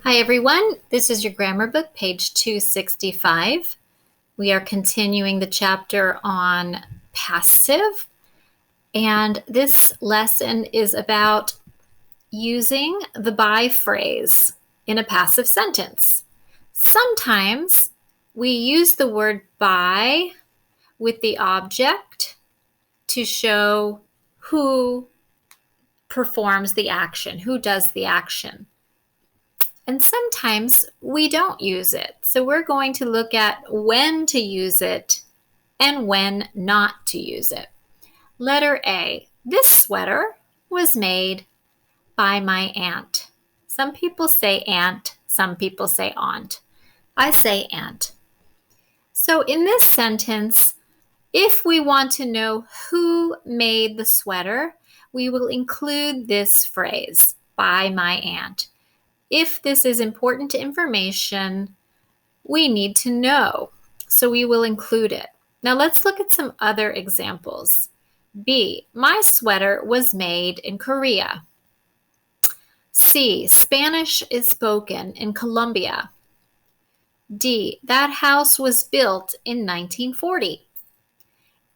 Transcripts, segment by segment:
Hi everyone, this is your grammar book, page 265. We are continuing the chapter on passive, and this lesson is about using the by phrase in a passive sentence. Sometimes we use the word by with the object to show who performs the action, who does the action. And sometimes we don't use it. So we're going to look at when to use it and when not to use it. Letter A, this sweater was made by my aunt. Some people say aunt, some people say aunt. I say aunt. So in this sentence, if we want to know who made the sweater, we will include this phrase, by my aunt. If this is important information, we need to know, so we will include it. Now let's look at some other examples. B, my sweater was made in Korea. C, Spanish is spoken in Colombia. D, that house was built in 1940.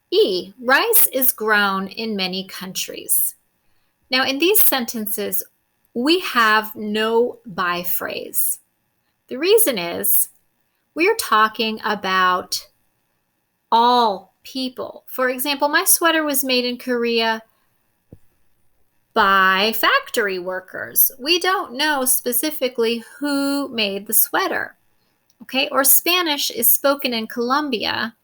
E, rice is grown in many countries. Now in these sentences, we have no by phrase. The reason is we're talking about all people. For example, my sweater was made in Korea by factory workers. We don't know specifically who made the sweater. Okay, or Spanish is spoken in Colombia.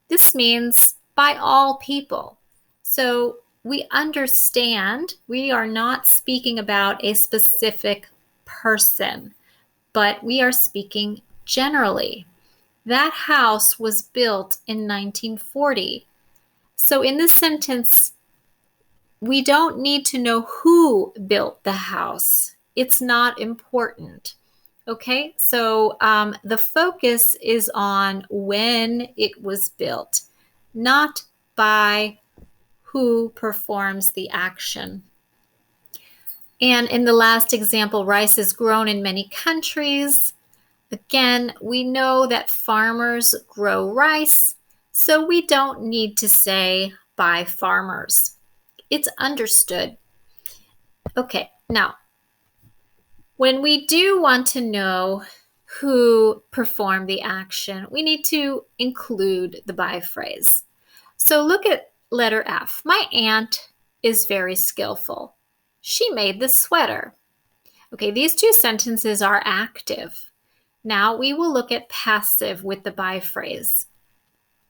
This means by all people. So we understand we are not speaking about a specific person, but we are speaking generally. That house was built in 1940. So in this sentence, we don't need to know who built the house. It's not important. Okay, so the focus is on when it was built, not by who performs the action. And in the last example, rice is grown in many countries. Again, we know that farmers grow rice, so we don't need to say by farmers. It's understood. Okay, now, when we do want to know who performed the action, we need to include the by phrase. So look at letter F. My aunt is very skillful. She made the sweater. Okay, these two sentences are active. Now we will look at passive with the by phrase.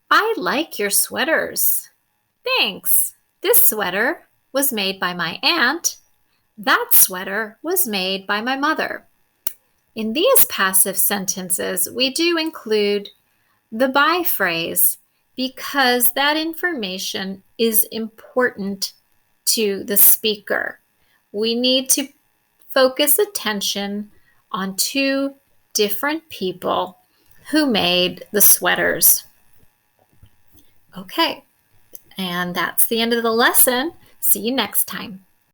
I like your sweaters. Thanks. This sweater was made by my aunt. That sweater was made by my mother. In these passive sentences, we do include the by phrase because that information is important to the speaker. We need to focus attention on two different people who made the sweaters. Okay, and that's the end of the lesson. See you next time.